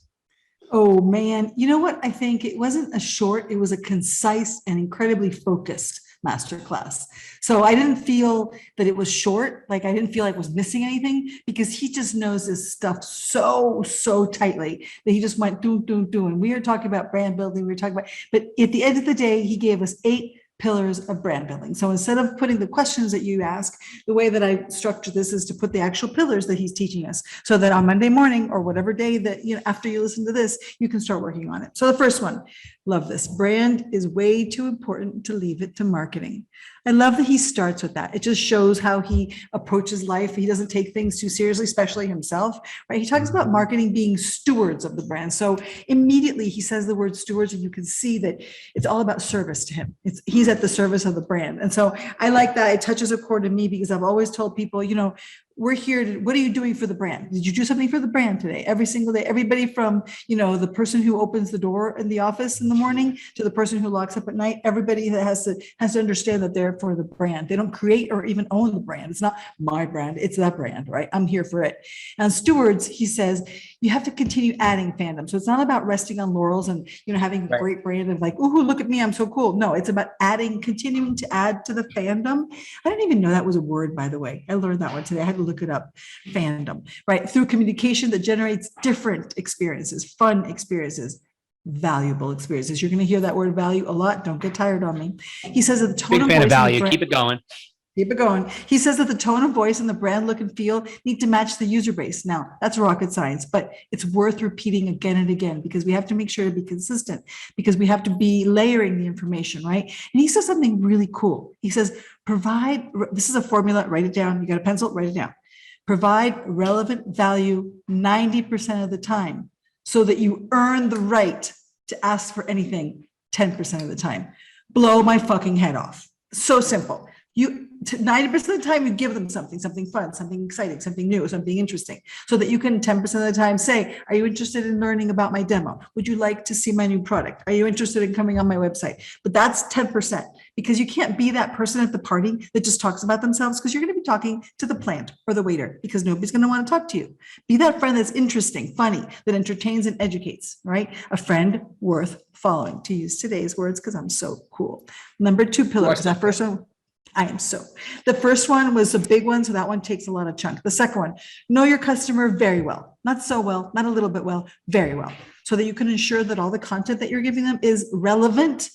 Oh man, you know what? I think it wasn't a short, it was a concise and incredibly focused masterclass. So I didn't feel that it was short. Like I didn't feel like I was missing anything because he just knows this stuff so tightly that he just went do. And we were talking about brand building. We were talking about, but at the end of the day, he gave us 8 pillars of brand building. So instead of putting the questions that you ask, the way that I structure this is to put the actual pillars that he's teaching us so that on Monday morning or whatever day that, after you listen to this, you can start working on it. So the first one, love this. Brand is way too important to leave it to marketing. I love that he starts with that. It just shows how he approaches life. He doesn't take things too seriously, especially himself, right? He talks about marketing being stewards of the brand. So immediately he says the word stewards, and you can see that it's all about service to him. He's at the service of the brand. And so I like that. It touches a chord to me because I've always told people, we're here to, what are you doing for the brand? Did you do something for the brand today? Every single day, everybody from, the person who opens the door in the office in the morning to the person who locks up at night, everybody that has to understand that they're for the brand. They don't create or even own the brand. It's not my brand. It's that brand, right? I'm here for it. And stewards, he says, you have to continue adding fandom. So it's not about resting on laurels and, having a great brand and like, ooh, look at me, I'm so cool. No, it's about continuing to add to the fandom. I didn't even know that was a word, by the way. I learned that one today. I had to look it up. Fandom, right? Through communication that generates different experiences, fun experiences, valuable experiences. You're going to hear that word value a lot. Don't get tired on me. He says that the tone Big fan of value. Keep it going. Keep it going. He says that the tone of voice and the brand look and feel need to match the user base. Now, that's rocket science, but it's worth repeating again and again because we have to make sure to be consistent, because we have to be layering the information, right? And he says something really cool. He says, this is a formula, write it down. You got a pencil, write it down. Provide relevant value 90% of the time so that you earn the right to ask for anything 10% of the time. Blow my fucking head off. So simple. 90% of the time, you give them something fun, something exciting, something new, something interesting, so that you can 10% of the time say, are you interested in learning about my demo? Would you like to see my new product? Are you interested in coming on my website? But that's 10%, because you can't be that person at the party that just talks about themselves, because you're going to be talking to the plant or the waiter, because nobody's going to want to talk to you. Be that friend that's interesting, funny, that entertains and educates, right? A friend worth following, to use today's words, because I'm so cool. Number 2 pillars. That first one, the first one was a big one, so that one takes a lot of chunk. The second one, know your customer very well, not so well, not a little bit well, very well, so that you can ensure that all the content that you're giving them is relevant,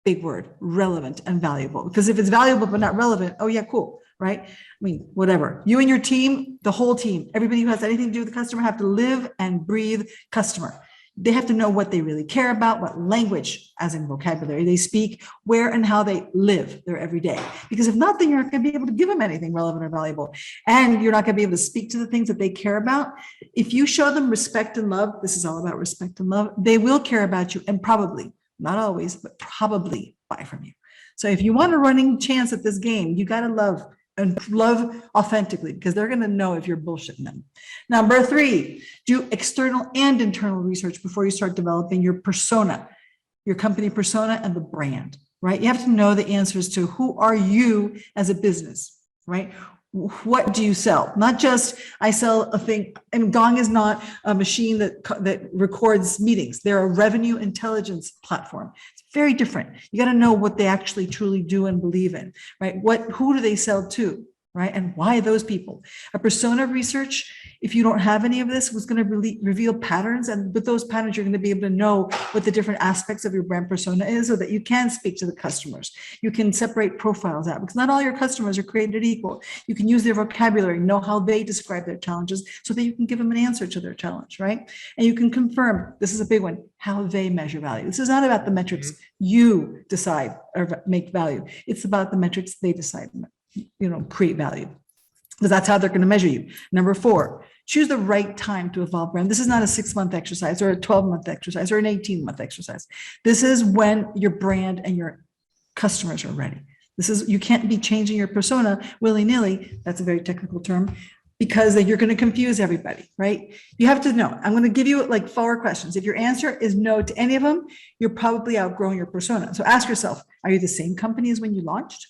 big word, relevant and valuable. Because if it's valuable but not relevant, oh yeah, cool, right? I mean, whatever. You and your team, the whole team, everybody who has anything to do with the customer have to live and breathe customer. They have to know what they really care about, what language, as in vocabulary, they speak, where and how they live their every day. Because if not, then you're not going to be able to give them anything relevant or valuable. And you're not going to be able to speak to the things that they care about. If you show them respect and love, this is all about respect and love, they will care about you and probably, not always, but probably buy from you. So if you want a running chance at this game, you got to love authentically, because they're going to know if you're bullshitting them. Number 3, do external and internal research before you start developing your persona, your company persona and the brand, right? You have to know the answers to who are you as a business, right? What do you sell? Not just I sell a thing. And Gong is not a machine that records meetings. They're a revenue intelligence platform. It's very different. You got to know what they actually truly do and believe in, right? Who do they sell to, right? And why those people? A persona research, if you don't have any of this, was going to really reveal patterns. And with those patterns, you're going to be able to know what the different aspects of your brand persona is, so that you can speak to the customers. You can separate profiles out, because not all your customers are created equal. You can use their vocabulary, know how they describe their challenges, so that you can give them an answer to their challenge, right? And you can confirm, this is a big one, how they measure value. This is not about the metrics you decide or make value. It's about the metrics they decide, create value, because that's how they're going to measure you. Number 4, choose the right time to evolve brand. This is not a 6-month exercise or a 12-month exercise or an 18-month exercise. This is when your brand and your customers are ready. You can't be changing your persona willy-nilly. That's a very technical term, because you're going to confuse everybody, right? You have to know. I'm going to give you like 4 questions. If your answer is no to any of them, you're probably outgrowing your persona. So ask yourself, are you the same company as when you launched?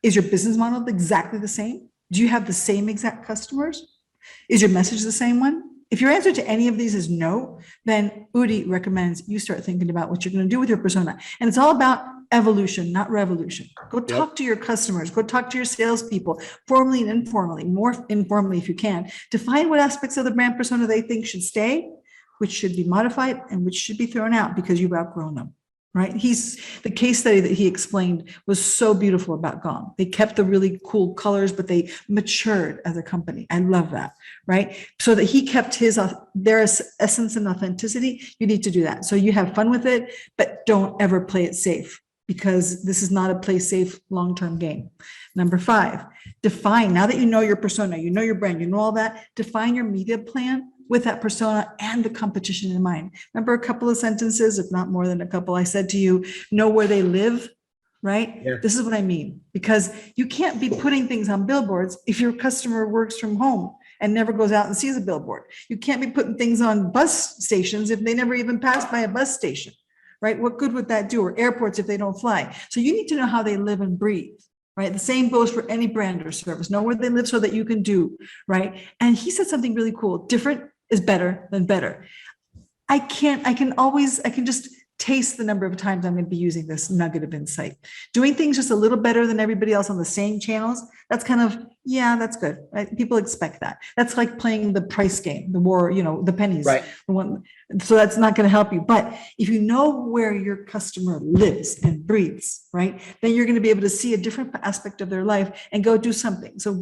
Is your business model exactly the same? Do you have the same exact customers? Is your message the same one? If your answer to any of these is no, then Udi recommends you start thinking about what you're going to do with your persona. And it's all about evolution, not revolution. Go talk to your customers, go talk to your salespeople, formally and informally, more informally if you can, to find what aspects of the brand persona they think should stay, which should be modified, and which should be thrown out because you've outgrown them. Right? The case study that he explained was so beautiful about Gong. They kept the really cool colors, but they matured as a company. I love that, right? So that he kept their essence and authenticity. You need to do that. So you have fun with it, but don't ever play it safe. because this is not a play safe long-term game. Number 5, define, now that you know your persona, you know your brand, you know all that, define your media plan with that persona and the competition in mind. Remember a couple of sentences, if not more than a couple, I said to you, know where they live, right? Yeah. This is what I mean, because you can't be putting things on billboards if your customer works from home and never goes out and sees a billboard. You can't be putting things on bus stations if they never even pass by a bus station, right? What good would that do? Or airports if they don't fly. So you need to know how they live and breathe, right? The same goes for any brand or service. Know where they live so that you can do, right? And he said something really cool. Different is better than better. I can just taste the number of times I'm going to be using this nugget of insight. Doing things just a little better than everybody else on the same channels, that's kind of, yeah, that's good. Right? People expect that. That's like playing the price game, the war, the pennies. Right. The one, so that's not going to help you. But if you know where your customer lives and breathes, right, then you're going to be able to see a different aspect of their life and go do something. So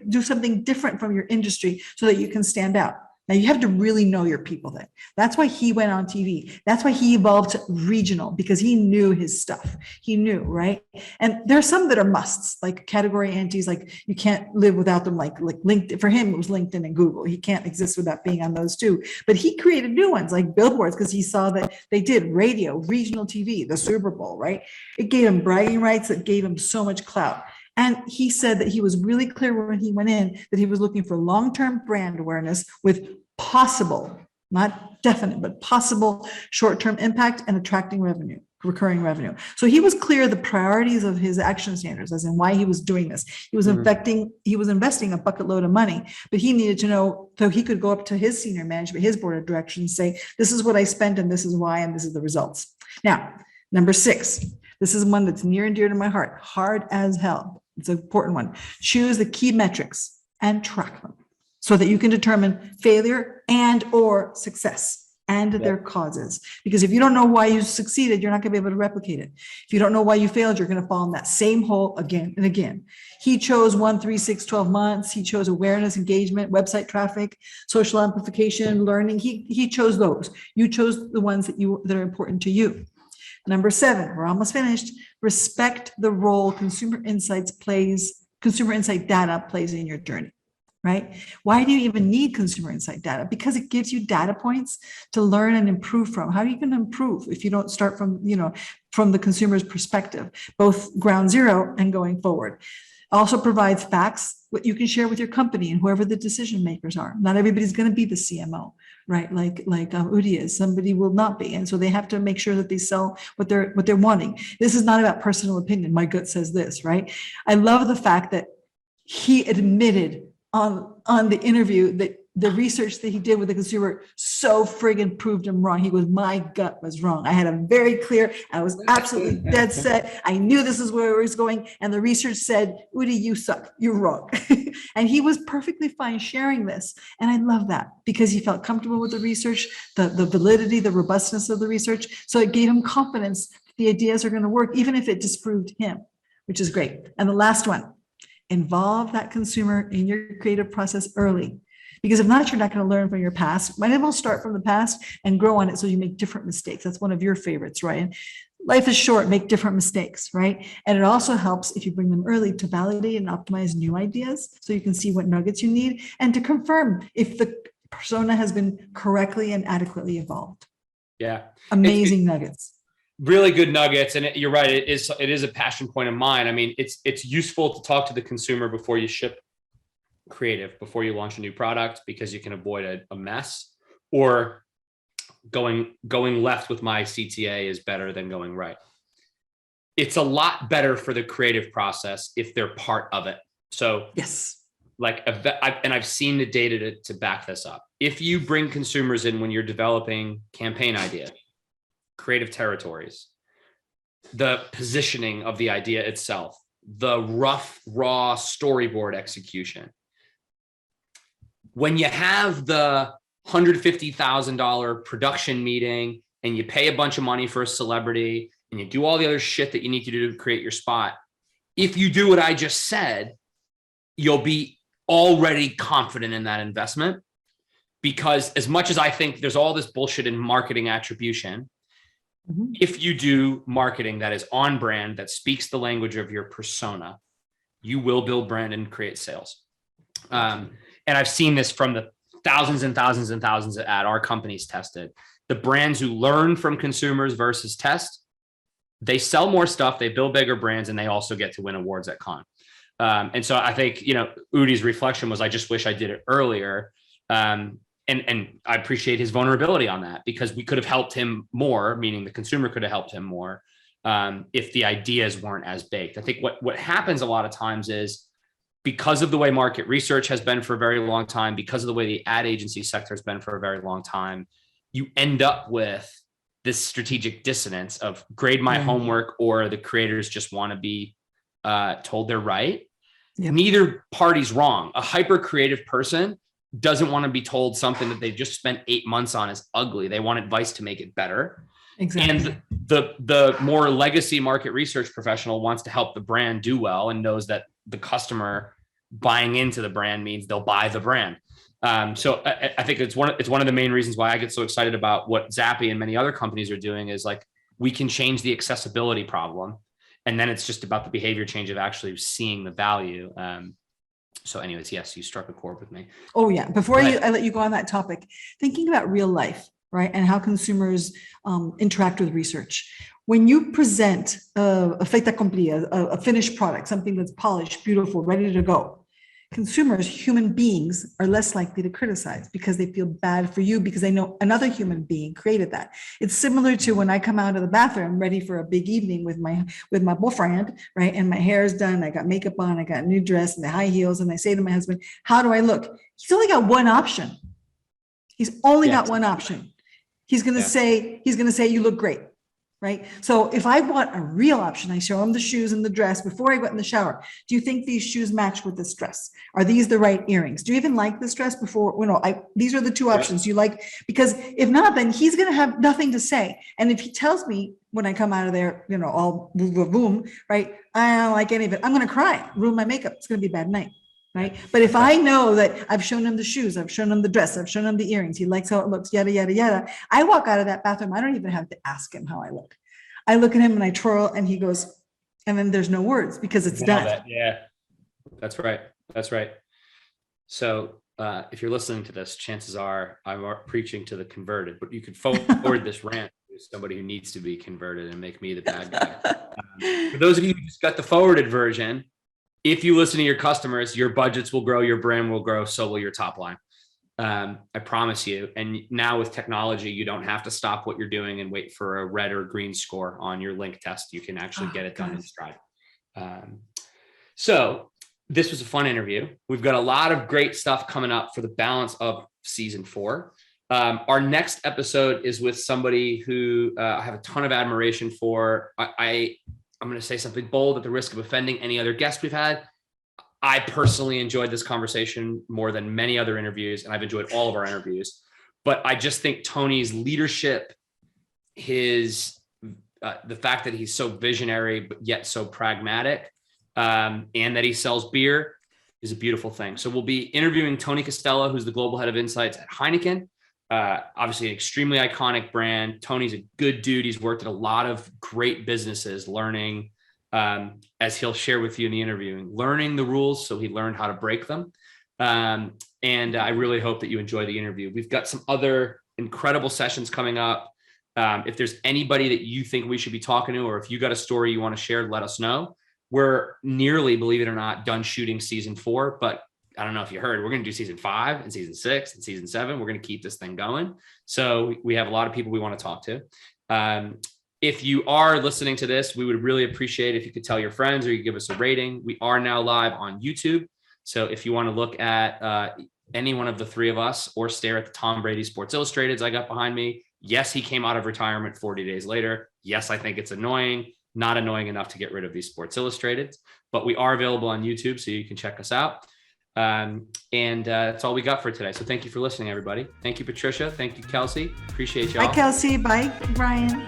do something different from your industry so that you can stand out. Now you have to really know your people then. That's why he went on TV. That's why he evolved to regional, because he knew his stuff. He knew, right? And there are some that are musts, like category antes, like you can't live without them, like LinkedIn. For him, it was LinkedIn and Google. He can't exist without being on those two. But he created new ones like billboards because he saw that they did radio, regional TV, the Super Bowl, right? It gave him bragging rights. It gave him so much clout. And he said that he was really clear when he went in that he was looking for long-term brand awareness with possible, not definite, but possible short-term impact and attracting revenue, recurring revenue. So he was clear the priorities of his action standards, as in why he was doing this. He was investing a bucket load of money, but he needed to know so he could go up to his senior management, his board of directors, and say, this is what I spent and this is why, and this is the results. Now, number 6, this is one that's near and dear to my heart, hard as hell. It's an important one. Choose the key metrics and track them so that you can determine failure and or success and their causes. Because if you don't know why you succeeded, you're not going to be able to replicate it. If you don't know why you failed, you're going to fall in that same hole again and again. He chose 1, 3, 6, 12 months. He chose awareness, engagement, website traffic, social amplification, learning. He chose those. You chose the ones that are important to you. Number 7, we're almost finished. Respect the role consumer insight data plays in your journey, right? Why do you even need consumer insight data? Because it gives you data points to learn and improve from. How are you going to improve if you don't start from the consumer's perspective, both ground zero and going forward? Also provides facts, what you can share with your company and whoever the decision makers are. Not everybody's going to be the CMO, right? Like Udi is. Somebody will not be, and so they have to make sure that they sell what they're wanting. This is not about personal opinion. My gut says this, right? I love the fact that he admitted on the interview that the research that he did with the consumer so friggin' proved him wrong. He goes, my gut was wrong. I had a very clear, I was absolutely dead set. I knew this is where it was going. And the research said, Udi, you suck. You're wrong. And he was perfectly fine sharing this. And I love that because he felt comfortable with the research, the validity, the robustness of the research. So it gave him confidence that the ideas are going to work, even if it disproved him, which is great. And the last one, involve that consumer in your creative process early. Because if not, you're not going to learn from your past. Might as well start from the past and grow on it so you make different mistakes. That's one of your favorites, right? And life is short, make different mistakes, right? And it also helps if you bring them early to validate and optimize new ideas so you can see what nuggets you need and to confirm if the persona has been correctly and adequately evolved. Yeah. Amazing nuggets. Really good nuggets. And you're right. It is a passion point of mine. I mean, it's useful to talk to the consumer before you ship creative, before you launch a new product, because you can avoid a mess, or going left with my CTA is better than going right. It's a lot better for the creative process if they're part of it. So yes, I've seen the data to back this up. If you bring consumers in when you're developing campaign idea, creative territories, the positioning of the idea itself, the rough, raw storyboard execution, when you have the $150,000 production meeting and you pay a bunch of money for a celebrity and you do all the other shit that you need to do to create your spot, if you do what I just said, you'll be already confident in that investment. Because as much as I think there's all this bullshit in marketing attribution, Mhm. If you do marketing that is on brand, that speaks the language of your persona, you will build brand and create sales. And I've seen this from the thousands and thousands and thousands at our companies tested. The brands who learn from consumers versus test, they sell more stuff, they build bigger brands, and they also get to win awards at con. And so I think, Udi's reflection was, I just wish I did it earlier. And I appreciate his vulnerability on that, because we could have helped him more, meaning the consumer could have helped him more, if the ideas weren't as baked. I think what happens a lot of times is, because of the way market research has been for a very long time, because of the way the ad agency sector has been for a very long time, you end up with this strategic dissonance of grade my homework, or the creators just want to be told they're right. Yep. Neither party's wrong. A hyper creative person doesn't want to be told something that they just spent 8 months on is ugly. They want advice to make it better. Exactly. And the more legacy market research professional wants to help the brand do well, and knows that the customer buying into the brand means they'll buy the brand. So I think it's one of the main reasons why I get so excited about what Zappy and many other companies are doing, is like, we can change the accessibility problem. And then it's just about the behavior change of actually seeing the value. So anyways, yes, you struck a chord with me. Oh yeah. Before I let you go on that topic, thinking about real life, right? And how consumers interact with research. When you present a fait accompli, a finished product, something that's polished, beautiful, ready to go, consumers, human beings, are less likely to criticize, because they feel bad for you, because they know another human being created that. It's similar to when I come out of the bathroom ready for a big evening with my boyfriend, right? And my hair is done, I got makeup on, I got a new dress and the high heels, and I say to my husband, how do I look? He's only got one option. He's only got one option. He's going to say, you look great. Right. So if I want a real option, I show him the shoes and the dress before I get in the shower. Do you think these shoes match with this dress? Are these the right earrings? Do you even like this dress before? These are the two options you like, because if not, then he's going to have nothing to say. And if he tells me when I come out of there, all boom, right, I don't like any of it, I'm going to cry, ruin my makeup. It's going to be a bad night. Right. But if I know that I've shown him the shoes, I've shown him the dress, I've shown him the earrings, he likes how it looks, yada, yada, yada. I walk out of that bathroom. I don't even have to ask him how I look. I look at him and I twirl, and he goes, and then there's no words, because it's done. Yeah, that's right. That's right. So if you're listening to this, chances are I'm preaching to the converted, but you could forward this rant to somebody who needs to be converted and make me the bad guy. For those of you who just got the forwarded version, if you listen to your customers, your budgets will grow, your brand will grow, so will your top line. I promise you. And now with technology, you don't have to stop what you're doing and wait for a red or green score on your link test. You can actually get it done in stride. So this was a fun interview. We've got a lot of great stuff coming up for the balance of season 4. Our next episode is with somebody who I have a ton of admiration for. I'm going to say something bold at the risk of offending any other guest we've had. I personally enjoyed this conversation more than many other interviews, and I've enjoyed all of our interviews. But I just think Tony's leadership, the fact that he's so visionary but yet so pragmatic, and that he sells beer, is a beautiful thing. So we'll be interviewing Tony Costello, who's the global head of insights at Heineken. Obviously an extremely iconic brand. Tony's a good dude. He's worked at a lot of great businesses, learning, as he'll share with you in the interviewing, learning the rules so he learned how to break them. And I really hope that you enjoy the interview. We've got some other incredible sessions coming up. If there's anybody that you think we should be talking to, or if you got a story you want to share, let us know. We're nearly, believe it or not, done shooting season 4, but I don't know if you heard, we're going to do season 5 and season 6 and season 7. We're going to keep this thing going. So we have a lot of people we want to talk to. If you are listening to this, we would really appreciate if you could tell your friends, or you give us a rating. We are now live on YouTube. So if you want to look at any one of the 3 of us, or stare at the Tom Brady Sports Illustrateds I got behind me, yes, he came out of retirement 40 days later. Yes, I think it's annoying, not annoying enough to get rid of these Sports Illustrateds, but we are available on YouTube, so you can check us out. And that's all we got for today. So thank you for listening, everybody. Thank you, Patricia. Thank you, Kelsey. Appreciate y'all. Bye, Kelsey. Bye, Brian.